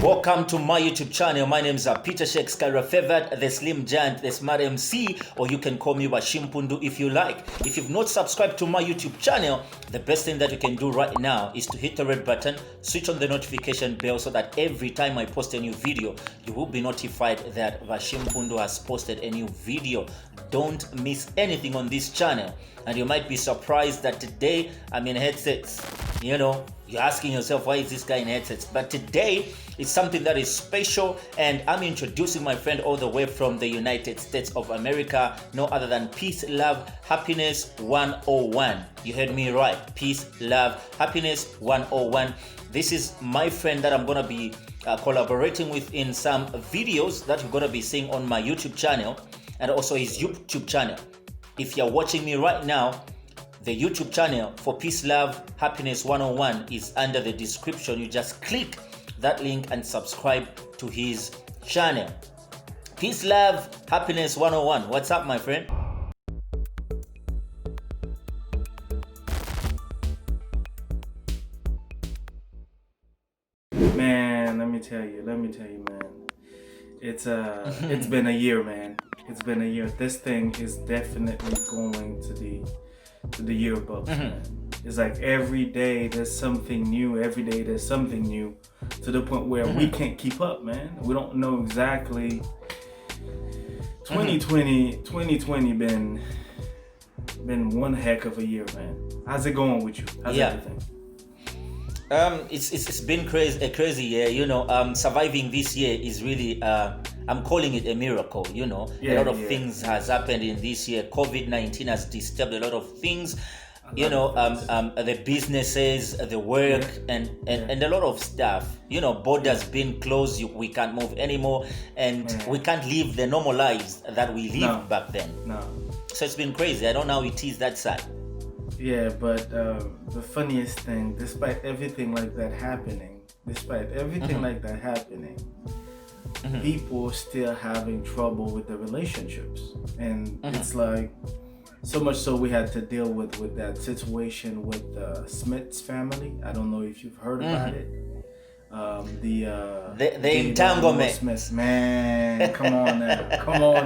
Welcome to my YouTube channel. My name is Peter Sheikh Kaira Favored, the Slim Giant, the Smart MC, or you can call me Washimpundu if you like. If you've not subscribed to my YouTube channel, the best thing that you can do right now is to hit the red button, switch on the notification bell so that every time I post a new video, you will be notified that Washimpundu has posted a new video. Don't miss anything on this channel. And you might be surprised that today I'm in headsets. You know, you're asking yourself, why is this guy in headsets? But today it's something that is special, and I'm introducing my friend all the way from the United States of America, no other than Peace, Love, Happiness 101. You heard me right. Peace, Love, Happiness 101. This is my friend that I'm going to be collaborating with in some videos that you're going to be seeing on my YouTube channel and also his YouTube channel. If you're watching me right now, the YouTube channel for Peace, Love, Happiness 101 is under the description. You just click that link and subscribe to his channel. Peace, Love, Happiness 101. What's up, my friend? Man, let me tell you, man. It's been a year, man. It's been a year. This thing is definitely going to the yearbook. Man. It's like every day there's something new. Every day there's something new, to the point where we can't keep up, man. We don't know exactly. 2020 been one heck of a year, man. How's it going with you? How's everything? It's been a crazy year. You know, surviving this year is really I'm calling it a miracle. You know, a lot of things has happened in this year. COVID-19 has disturbed a lot of things. You know, the businesses, the work, and a lot of stuff. You know, borders being closed, we can't move anymore, and we can't live the normal lives that we lived back then. No. So it's been crazy. I don't know how it is that side. Yeah, but the funniest thing, despite everything like that happening, people still having trouble with the relationships, and it's like. So much so we had to deal with that situation with the Smith's family. I don't know if you've heard about it. The entanglement. Smith, man, come on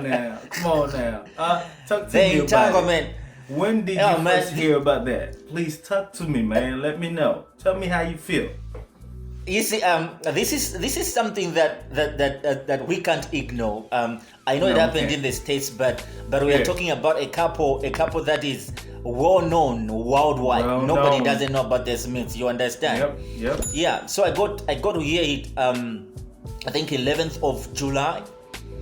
now. Talk to the me entanglement. About it. When did you first hear about that? Please talk to me, man. Let me know. Tell me how you feel. You see, this is something that we can't ignore. I know it happened in the States, but we are talking about a couple that is well known worldwide. Nobody doesn't know about the Smiths. You understand? Yep. Yeah. So I got to hear it. I think 11th of July.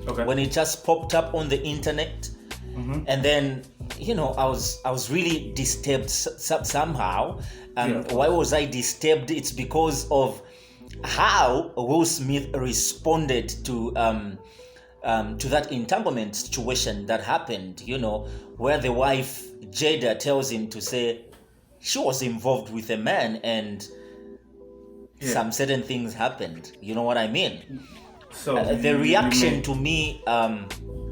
Okay. When it just popped up on the internet, and then you know I was really disturbed somehow. Why was I disturbed? It's because of how Will Smith responded to that entanglement situation that happened, you know, where the wife Jada tells him to say she was involved with a man and some certain things happened. You know what I mean? So the reaction to me,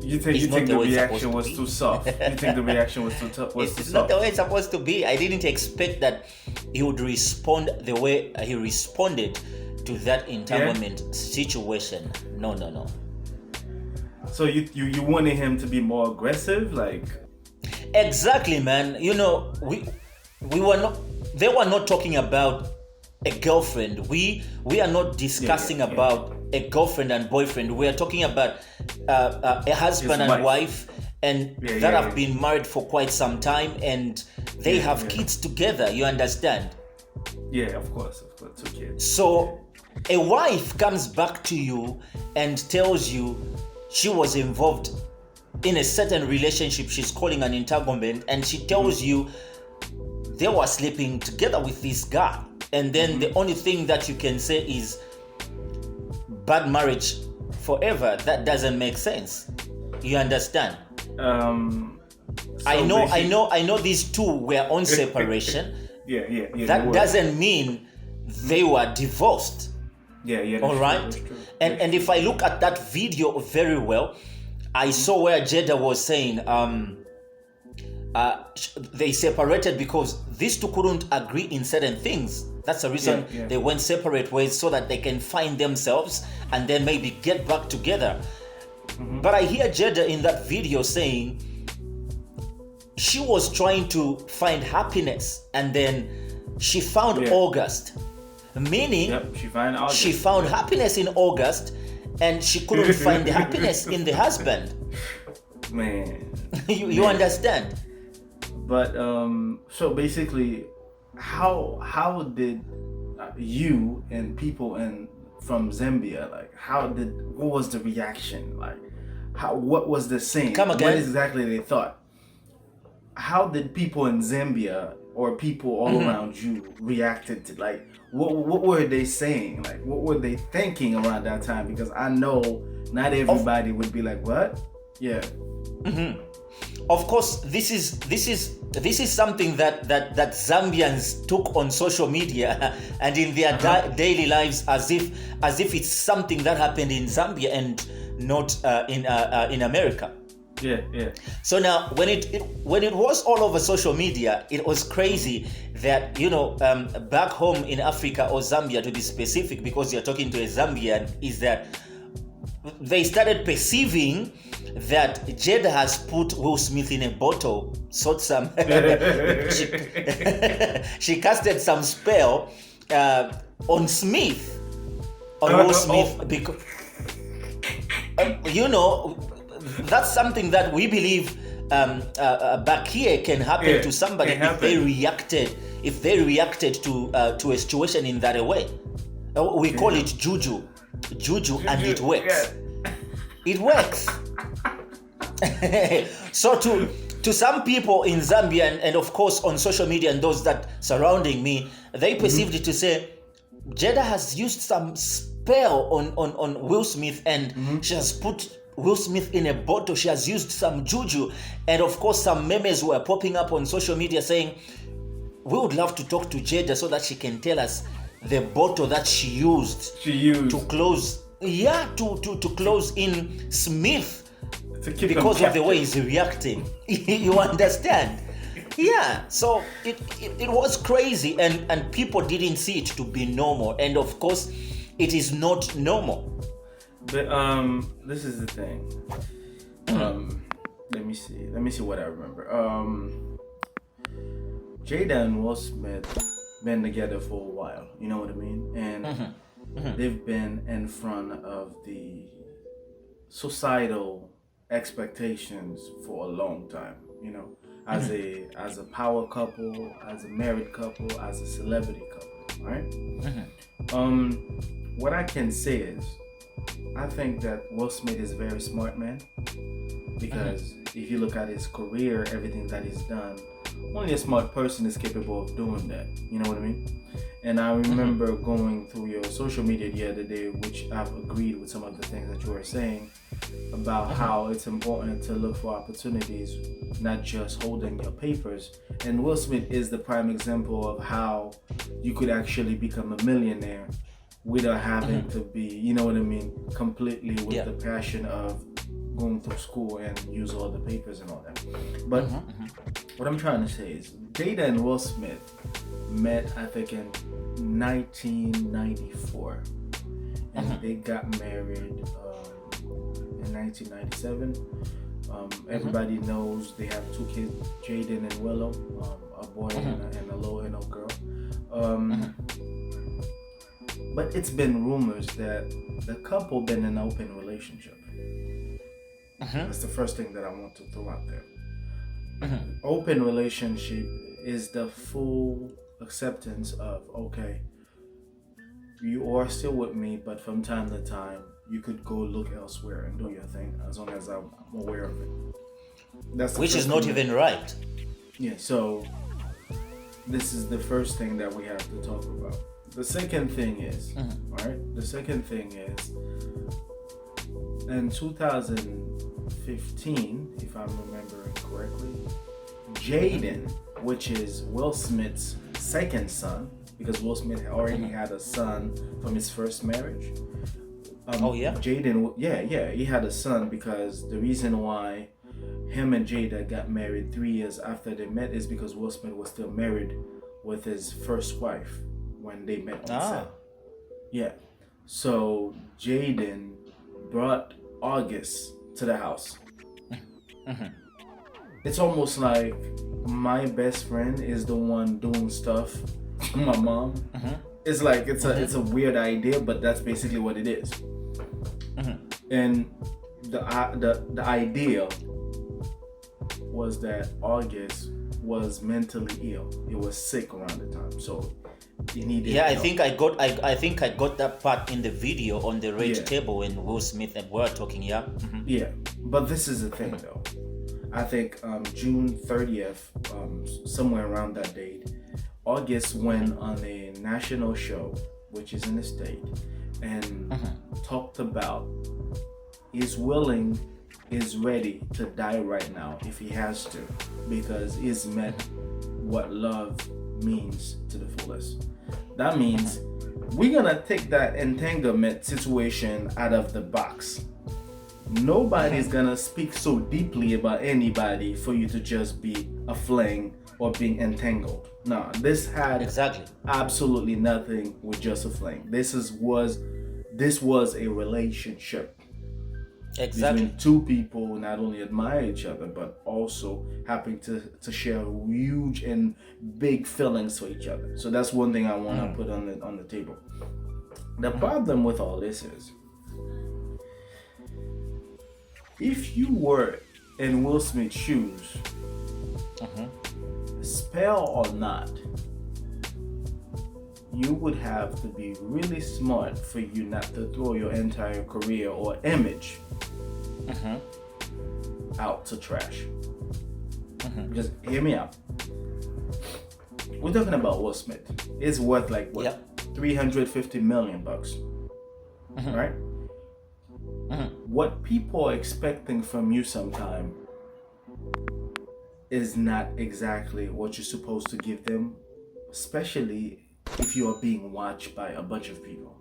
you think the reaction was too soft? You think the reaction was too tough? It's not the way it's supposed to be. I didn't expect that he would respond the way he responded to that entanglement situation. No. So you wanted him to be more aggressive, like? Exactly, man. You know, they were not talking about a girlfriend. We are not discussing about a girlfriend and boyfriend. We are talking about a husband and wife, and that have been married for quite some time, and they have kids together. You understand? Yeah, of course, 2 kids. So a wife comes back to you and tells you she was involved in a certain relationship she's calling an entanglement, and she tells you they were sleeping together with this guy, and then the only thing that you can say is bad marriage forever. That doesn't make sense. You understand? I know these two were on separation. Yeah. That doesn't mean they were divorced. Yeah. All right. True. And if I look at that video very well, I saw where Jada was saying, they separated because these two couldn't agree in certain things. That's the reason they went separate ways, so that they can find themselves and then maybe get back together. But I hear Jada in that video saying she was trying to find happiness, and then she found August, meaning she found happiness in August, and she couldn't find the happiness in the husband. Man, you understand? But so basically, how did you and people from Zambia, like, what was the reaction, like, what was the saying? Come again? What exactly they thought? How did people in Zambia or people all around you reacted to, like, what were they saying? Like, what were they thinking around that time? Because I know not everybody would be like, what? Yeah. Of course, this is something that Zambians took on social media and in their daily lives as if it's something that happened in Zambia and not in America. Yeah. So now, when it was all over social media, it was crazy that, back home in Africa, or Zambia to be specific, because you're talking to a Zambian, is that they started perceiving that Jada has put Will Smith in a bottle, sort some. she casted some spell on Smith, on Will Smith, because that's something that we believe back here can happen to somebody if they reacted to a situation in that way. We call it juju, and it works. It works. So to some people in Zambia and of course on social media and those that surrounding me, they perceived it to say Jada has used some spell on Will Smith, and she has put Will Smith in a bottle. She has used some juju, and of course some memes were popping up on social media saying, we would love to talk to Jada so that she can tell us the bottle that she used to close to close in Smith, because of the way he's reacting. You understand? Yeah, so it was crazy, and people didn't see it to be normal, and of course it is not normal. But this is the thing. Let me see what I remember. Jada and Will Smith been together for a while, you know what I mean? And they've been in front of the societal expectations for a long time, as a power couple, as a married couple, as a celebrity couple, right? What I can say is, I think that Will Smith is a very smart man, because if you look at his career, everything that he's done, only a smart person is capable of doing that. You know what I mean? And I remember going through your social media the other day, which I've agreed with some of the things that you were saying about how it's important to look for opportunities, not just holding your papers. And Will Smith is the prime example of how you could actually become a millionaire without having to be, you know what I mean, completely with the passion of going through school and use all the papers and all that. But what I'm trying to say is, Jada and Will Smith met, I think, in 1994, and they got married in 1997. Everybody knows they have two kids, Jaden and Willow, a boy and a little girl. But it's been rumors that the couple been in an open relationship. That's the first thing that I want to throw out there. Open relationship is the full acceptance of, okay, you are still with me, but from time to time you could go look elsewhere and do your thing, as long as I'm aware of it. That's which is not even right. Yeah, so this is the first thing that we have to talk about. The second thing is, in 2015, if I'm remembering correctly, Jaden, which is Will Smith's second son, because Will Smith already had a son from his first marriage. Oh yeah? Jaden, he had a son because the reason why him and Jada got married 3 years after they met is because Will Smith was still married with his first wife when they met on set. Yeah. So Jaden brought August to the house. It's almost like my best friend is the one doing stuff to my mom. It's like it's a weird idea, but that's basically what it is. And the idea was that August was mentally ill. He was sick around the time, so he needed help. I think I got that part in the video on the red table when Will Smith and were talking. Yeah, but this is the thing though. I think June 30th, somewhere around that date, August went on a national show, which is in the state, and talked about he's ready to die right now if he has to, because he's met what love means to the fullest. That means we're gonna take that entanglement situation out of the box. Nobody's gonna speak so deeply about anybody for you to just be a fling or being entangled. No, this had absolutely nothing with just a fling. This was a relationship. Between two people who not only admire each other but also happen to share huge and big feelings for each other. So that's one thing I want to put on the table. The problem with all this is, if you were in Will Smith's shoes, spell or not, you would have to be really smart for you not to throw your entire career or image out to trash. Because hear me out. We're talking about Will Smith. It's worth like what? $350 million bucks. Right? What people are expecting from you sometime is not exactly what you're supposed to give them, especially if you are being watched by a bunch of people.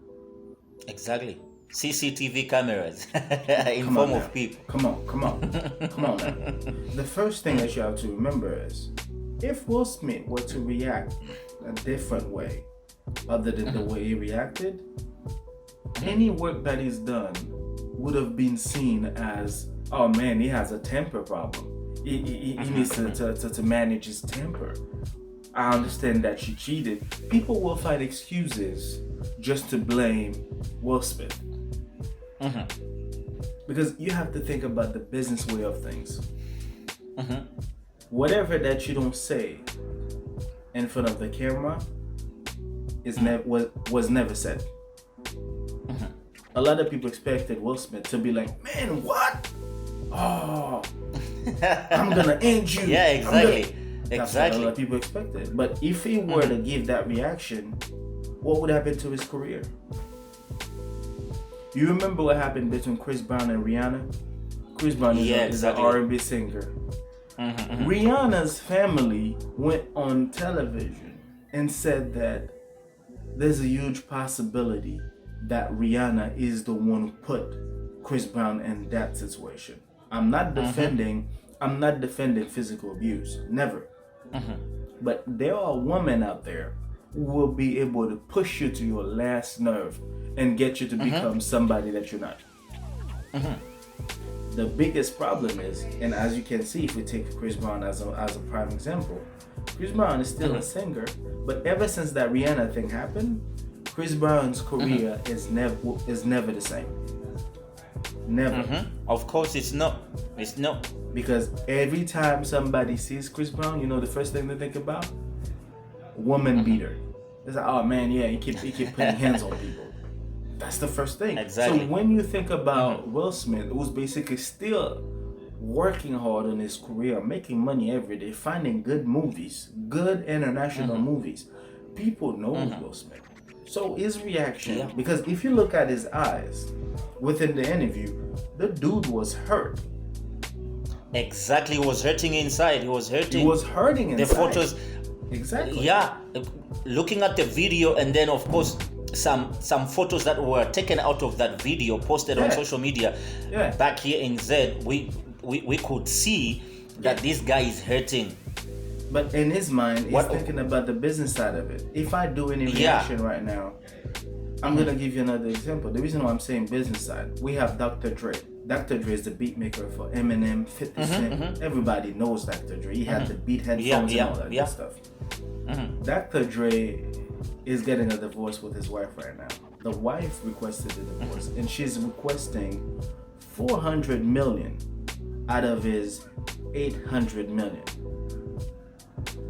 Exactly. CCTV cameras in form of people. Come on now. The first thing that you have to remember is, if Will Smith were to react a different way other than the way he reacted, any work that he's done would have been seen as, oh man, he has a temper problem. He needs to manage his temper. I understand that she cheated. People will find excuses just to blame Will Smith. Because you have to think about the business way of things. Whatever that you don't say in front of the camera was never said. A lot of people expected Will Smith to be like, man, what? Oh, I'm gonna end you. Yeah, exactly. That's what a lot of people expected. But if he were to give that reaction, what would happen to his career? You remember what happened between Chris Brown and Rihanna? Chris Brown is an R&B singer. Rihanna's family went on television and said that there's a huge possibility that Rihanna is the one who put Chris Brown in that situation. I'm not defending physical abuse, never. But there are women out there who will be able to push you to your last nerve and get you to become somebody that you're not. The biggest problem is, and as you can see, if we take Chris Brown as a prime example, Chris Brown is still a singer, but ever since that Rihanna thing happened, Chris Brown's career is never the same. Never. Of course it's not. It's not. Because every time somebody sees Chris Brown, you know the first thing they think about? Woman beater. It's like, oh man, yeah, he keep putting hands on people. That's the first thing. Exactly. So when you think about Will Smith, who's basically still working hard on his career, making money every day, finding good movies, good international movies, people know Will Smith. So his reaction, because if you look at his eyes within the interview, the dude was hurt. Exactly, he was hurting inside. He was hurting inside. The photos. Exactly. Yeah, looking at the video, and then of course some photos that were taken out of that video posted on social media. Back here in Z, we could see that this guy is hurting. But in his mind, he's thinking about the business side of it. If I do any reaction right now, I'm gonna give you another example. The reason why I'm saying business side, we have Dr. Dre. Dr. Dre is the beat maker for Eminem, 50 Cent. Everybody knows Dr. Dre. He had the beat headphones and all that good stuff. Dr. Dre is getting a divorce with his wife right now. The wife requested a divorce, and she's requesting 400 million out of his 800 million.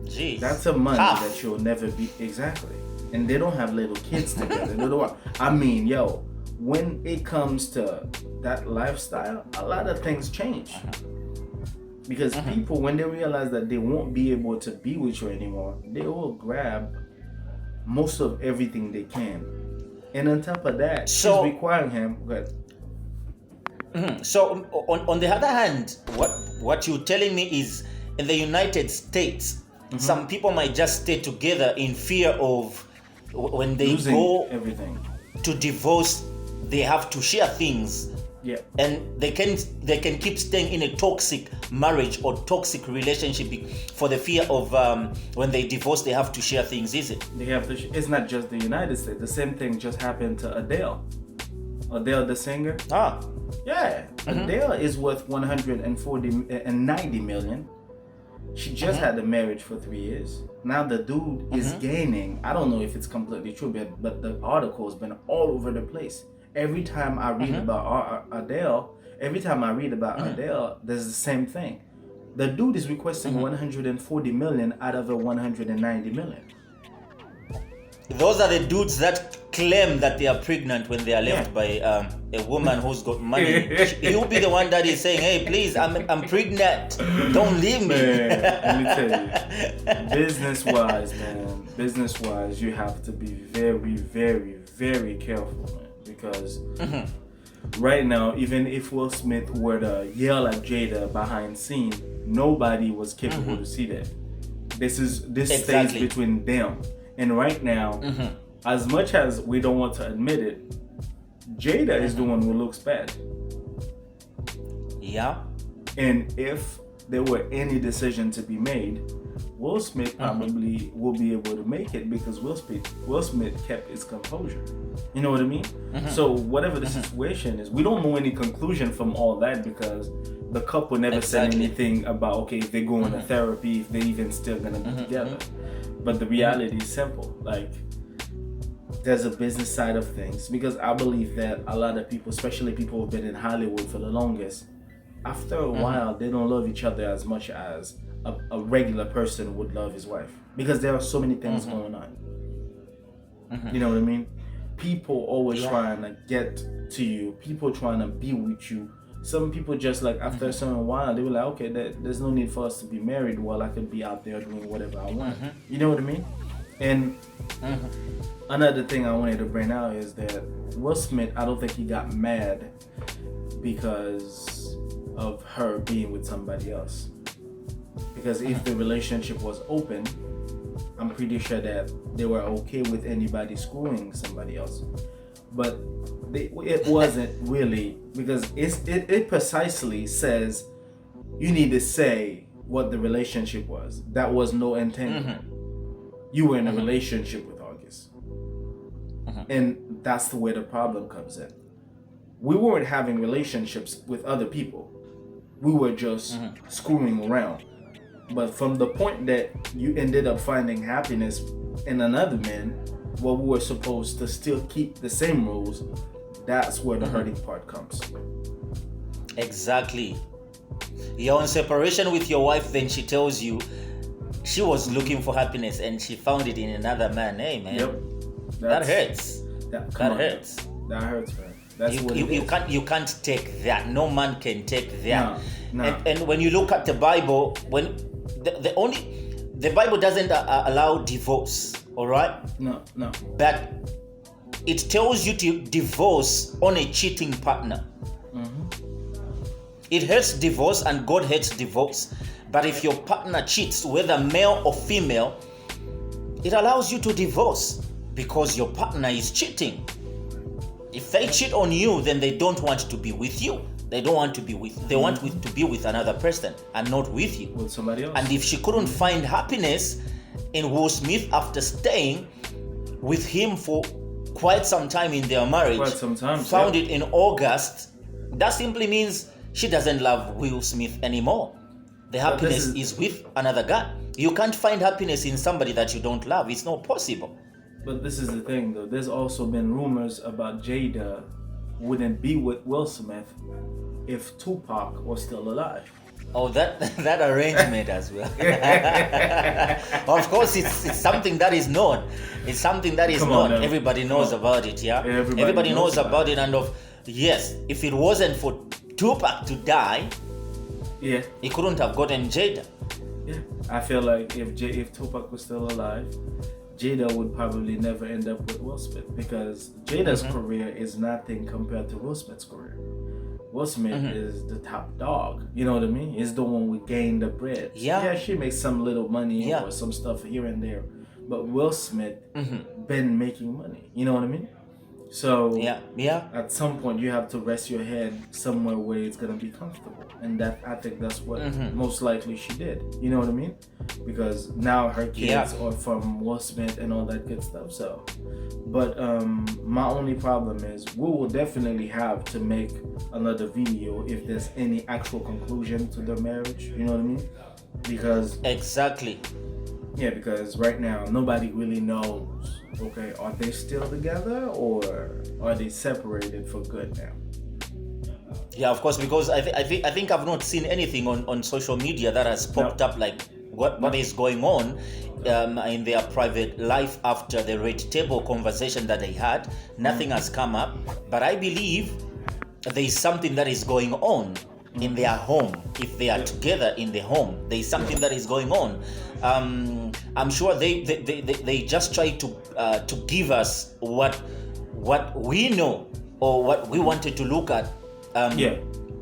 Jeez. That's a money that you'll never be exactly. And they don't have little kids together. They don't, I mean, yo, when it comes to that lifestyle, a lot of things change. Because people, when they realize that they won't be able to be with you anymore, they will grab most of everything they can. And on top of that, she's requiring him. So on the other hand, what you're telling me is in the United States, some people might just stay together in fear of when they losing go everything to divorce, they have to share things. Yeah. And they can keep staying in a toxic marriage or toxic relationship for the fear of when they divorce they have to share things, is it? They have to it's not just the United States. The same thing just happened to Adele. Adele the singer. Yeah. Adele is worth 190 million. She just had a marriage for 3 years. Now the dude is gaining. I don't know if it's completely true, but the article has been all over the place. Every time I read about Adele, there's the same thing. The dude is requesting 140 million out of a 190 million. Those are the dudes that claim that they are pregnant when they are left by a woman who's got money. You'll be the one that is saying, "Hey, please, I'm pregnant. Don't leave me." Man, let me tell you, business-wise, you have to be very, very, very careful, man. Because right now, even if Will Smith were to yell at Jada behind scene, nobody was capable to see that. This stays between them. And right now, as much as we don't want to admit it, Jada is the one who looks bad. Yeah. And if there were any decision to be made, Will Smith probably will be able to make it because Will Smith kept his composure. You know what I mean? So whatever the situation is, we don't know any conclusion from all that because the couple never said anything about, okay, if they go into therapy, if they even still gonna be together. But the reality is simple. Like, there's a business side of things because I believe that a lot of people, especially people who've been in Hollywood for the longest, after a while, they don't love each other as much as a regular person would love his wife because there are so many things going on. You know what I mean? People always trying to get to you. People trying to be with you. Some people just like after a certain while, they were like, okay, there's no need for us to be married while I could be out there doing whatever I want. You know what I mean? And another thing I wanted to bring out is that Will Smith, I don't think he got mad because of her being with somebody else. Because if the relationship was open, I'm pretty sure that they were okay with anybody screwing somebody else. But it wasn't really, because it precisely says you need to say what the relationship was. That was no entanglement. You were in a relationship with August. And that's the way the problem comes in. We weren't having relationships with other people. We were just screwing around. But from the point that you ended up finding happiness in another man, where we were supposed to still keep the same rules, that's where the hurting part comes. Exactly. You're in separation with your wife, then she tells you she was looking for happiness and she found it in another man. Hey, man. Yep. That hurts. That hurts. That hurts, man. That's what it is. You can't take that. No man can take that. No. And when you look at the Bible, when the Bible doesn't allow divorce, all right? No. But it tells you to divorce on a cheating partner. It hates divorce and God hates divorce. But if your partner cheats, whether male or female, it allows you to divorce because your partner is cheating. If they cheat on you, then they don't want to be with you. They don't want to be with. They want to be with another person and not with you. With somebody else. And if she couldn't find happiness in Will Smith after staying with him for quite some time in their marriage, found it in August, that simply means she doesn't love Will Smith anymore. The happiness is with another guy. You can't find happiness in somebody that you don't love. It's not possible. But this is the thing, though. There's also been rumors about Jada wouldn't be with Will Smith if Tupac was still alive. Oh, that arrangement as well. Of course, it's something that is known. It's something that is known. Everybody knows about it, yeah? Everybody knows about it. And yes, if it wasn't for Tupac to die, he couldn't have gotten Jada. Yeah, I feel like if Tupac was still alive, Jada would probably never end up with Will Smith, because Jada's career is nothing compared to Will Smith's career. Will Smith is the top dog. You know what I mean? He's the one who gained the bread. Yeah, she makes some little money or some stuff here and there, but Will Smith been making money. You know what I mean? So at some point you have to rest your head somewhere where it's gonna be comfortable, and I think that's what most likely she did. You know what I mean? Because now her kids are from Will Smith and all that good stuff. So, but my only problem is we will definitely have to make another video if there's any actual conclusion to the marriage. You know what I mean? Because because right now nobody really knows. Okay, are they still together or are they separated for good now? Yeah, of course, because I think I've not seen anything on social media that has popped up like what is going on in their private life after the red table conversation that they had. Nothing has come up, but I believe there is something that is going on in their home. If they are together in the home, there is something that is going on. I'm sure they just try to give us what we know or what we wanted to look at.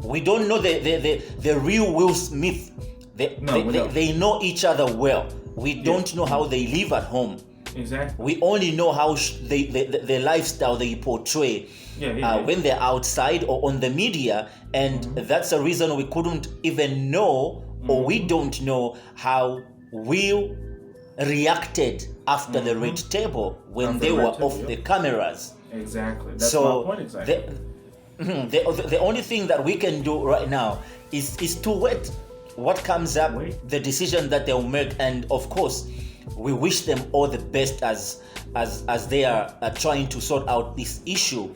We don't know the real Will Smith. They know each other well. We don't know how they live at home. Exactly. We only know how the lifestyle they portray when they're outside or on the media, and that's the reason we couldn't even know, or we don't know how Will reacted after the red table when they were off the cameras. Exactly. That's my point exactly. The only thing that we can do right now is to wait what comes up, the decision that they'll make, and of course we wish them all the best as they are trying to sort out this issue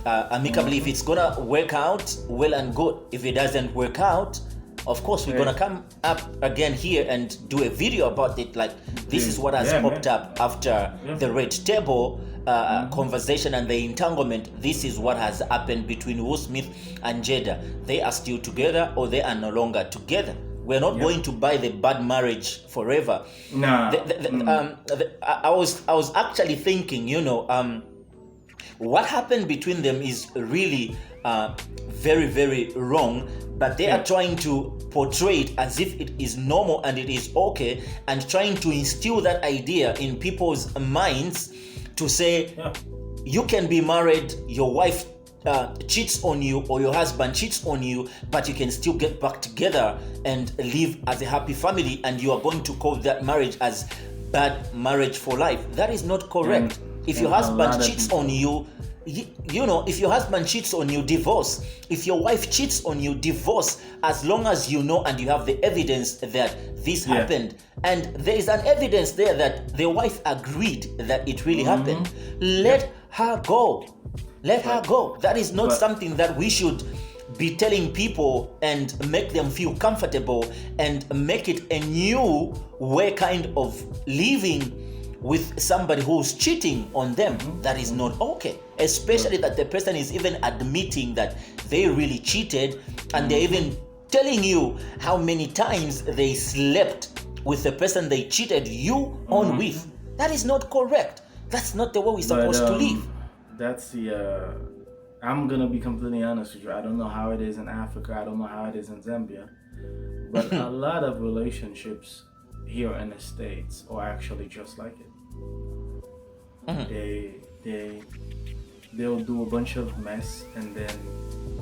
amicably. If it's gonna work out, well and good. If it doesn't work out, of course we're gonna come up again here and do a video about it, like this is what has popped up after the red table conversation and the entanglement. This is what has happened between Will Smith and Jada. They are still together or they are no longer together. We're not going to buy the bad marriage forever. I was actually thinking, what happened between them is really very, very wrong, but they are trying to portray it as if it is normal and it is okay, and trying to instill that idea in people's minds to say, you can be married, your wife cheats on you or your husband cheats on you, but you can still get back together and live as a happy family, and you are going to call that marriage as bad marriage for life. That is not correct. If your husband cheats on you, if your husband cheats on you, divorce. If your wife cheats on you, divorce, as long as you know and you have the evidence that this happened. And there is an evidence there that the wife agreed that it really happened. Let her go. Let her go. That is not something that we should be telling people and make them feel comfortable and make it a new way kind of living with somebody who's cheating on them. That is not okay. Especially that the person is even admitting that they really cheated, and they're even telling you how many times they slept with the person they cheated you on with. That is not correct. That's not the way we're supposed to live. That's the I'm gonna be completely honest with you. I don't know how it is in Africa. I don't know how it is in Zambia, but a lot of relationships here in the States are actually just like it. They'll do a bunch of mess, and then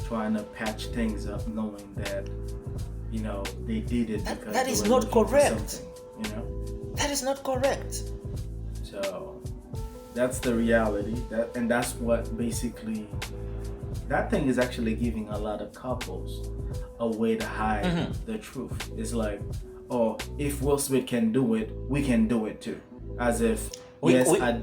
trying to patch things up, knowing that, you know, they did it because that they is were not looking for correct. something, you know. That is not correct. So that's the reality. That's what basically that thing is actually giving a lot of couples a way to hide the truth. It's like, oh, if Will Smith can do it, we can do it too. As if We call yeah.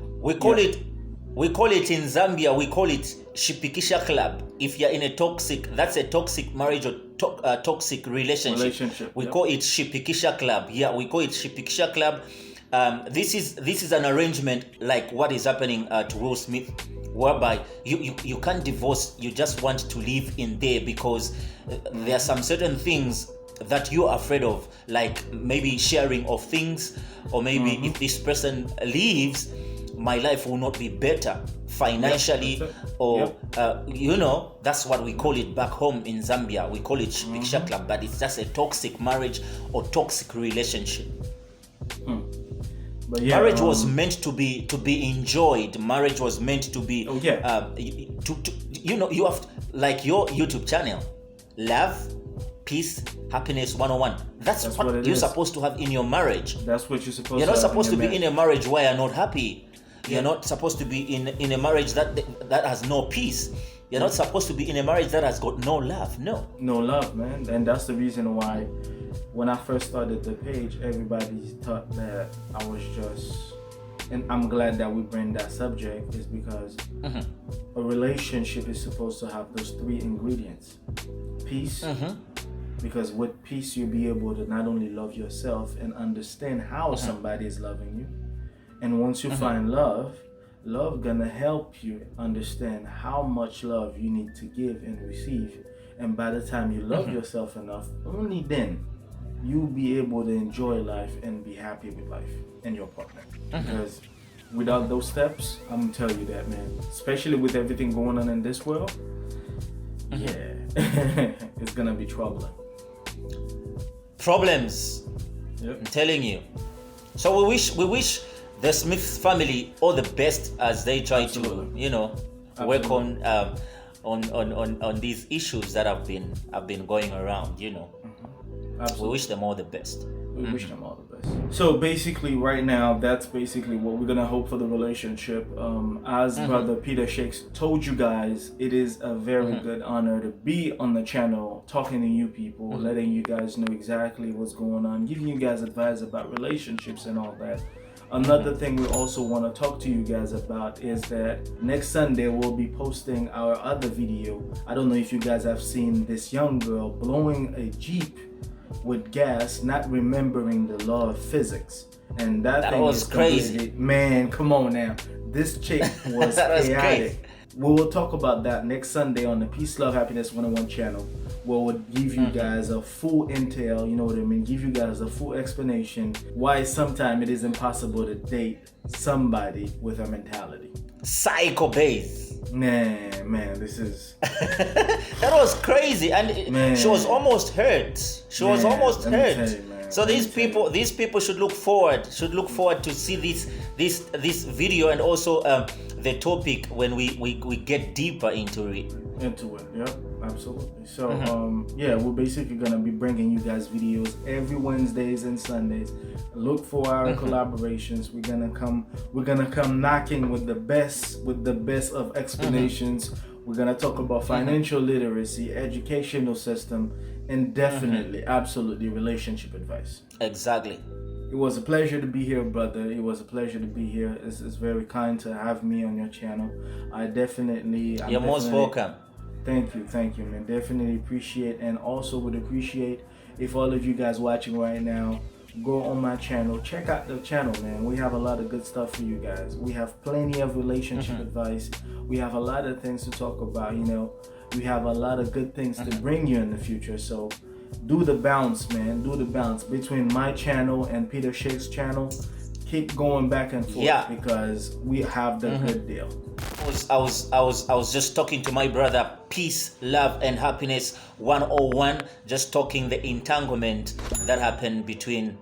it in Zambia, we call it Shipikisha Club. If you're in a toxic, that's a toxic marriage or toxic relationship. We call it Shipikisha Club. Yeah, we call it Shipikisha Club. This is an arrangement like what is happening to Will Smith, whereby you can't divorce, you just want to live in there because there are some certain things that you're afraid of, like maybe sharing of things, or maybe if this person leaves, my life will not be better financially, or you know, that's what we call it back home in Zambia. We call it Shipikisha Club, but it's just a toxic marriage or toxic relationship. But yeah, marriage was meant to be enjoyed. Marriage was meant to be you know, you have like your YouTube channel, love, peace, happiness 101. That's what you're supposed to have in your marriage. That's what you're supposed to have. You're not supposed to be in a marriage where you're not happy. You're not supposed to be in a marriage that has no peace. You're not supposed to be in a marriage that has got no love. No love, man. And that's the reason why when I first started the page, everybody thought that I was just, and I'm glad that we bring that subject, is because a relationship is supposed to have those three ingredients. Peace, because with peace you'll be able to not only love yourself and understand how somebody is loving you, and once you find love gonna help you understand how much love you need to give and receive. And by the time you love yourself enough, only then you'll be able to enjoy life and be happy with life and your partner. Because without those steps, I'm gonna tell you that, man, especially with everything going on in this world, it's gonna be troubling. Problems. I'm telling you. So we wish the Smith family all the best as they try to, you know, work on these issues that have been going around, you know. We wish them all the best. We wish them all the best. So basically right now, that's basically what we're gonna hope for the relationship. As Brother Peter Shakes told you guys, it is a very good honor to be on the channel, talking to you people, letting you guys know exactly what's going on, giving you guys advice about relationships and all that. Another thing we also want to talk to you guys about is that next Sunday we'll be posting our other video. I don't know if you guys have seen this young girl blowing a Jeep with gas, not remembering the law of physics. And that thing was crazy. Man, come on now. This chick was chaotic. Crazy. We will talk about that next Sunday on the Peace, Love, Happiness 101 channel, where we'll give you guys a full intel, you know what I mean, give you guys a full explanation why sometimes it is impossible to date somebody with a mentality. Psycho base. Man, this is... That was crazy, and she was almost hurt. She was almost hurt. So these people should look forward to see this video, and also the topic when we get deeper into it. Yep, absolutely. So we're basically gonna be bringing you guys videos every Wednesdays and Sundays. Look for our collaborations. We're gonna come knocking with the best of explanations. We're gonna talk about financial literacy, educational system, and definitely, absolutely, relationship advice. Exactly. It was a pleasure to be here, brother. It was a pleasure to be here. It's very kind to have me on your channel. You're most welcome. Thank you, man. Definitely appreciate, and also would appreciate if all of you guys watching right now go on my channel, check out the channel, man. We have a lot of good stuff for you guys. We have plenty of relationship advice. We have a lot of things to talk about, you know. We have a lot of good things to bring you in the future. So do the bounce, man. Do the bounce between my channel and Peter Shake's channel. Keep going back and forth because we have the good deal. I was just talking to my brother, Peace, Love, and Happiness 101, just talking the entanglement that happened between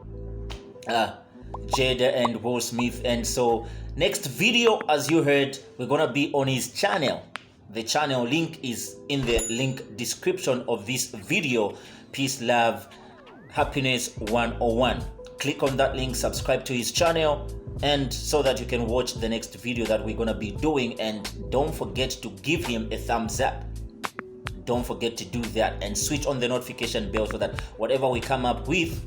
Jada and Will Smith. And so next video, as you heard, we're gonna be on his channel. The channel link is in the link description of this video. Peace, love, happiness 101. Click on that link, subscribe to his channel, and so that you can watch the next video that we're gonna be doing. And don't forget to give him a thumbs up. Don't forget to do that, and switch on the notification bell so that whatever we come up with,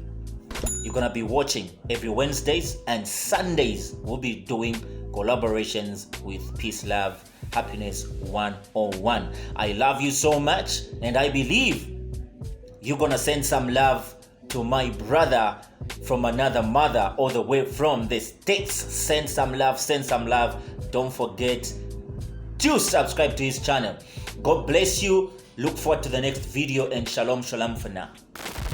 you're gonna be watching. Every Wednesdays and Sundays we'll be doing collaborations with Peace, Love, Happiness 101. I love you so much, and I believe you're gonna send some love to my brother from another mother all the way from the States. Send some love, send some love. Don't forget to subscribe to his channel. God bless you. Look forward to the next video, and shalom for now.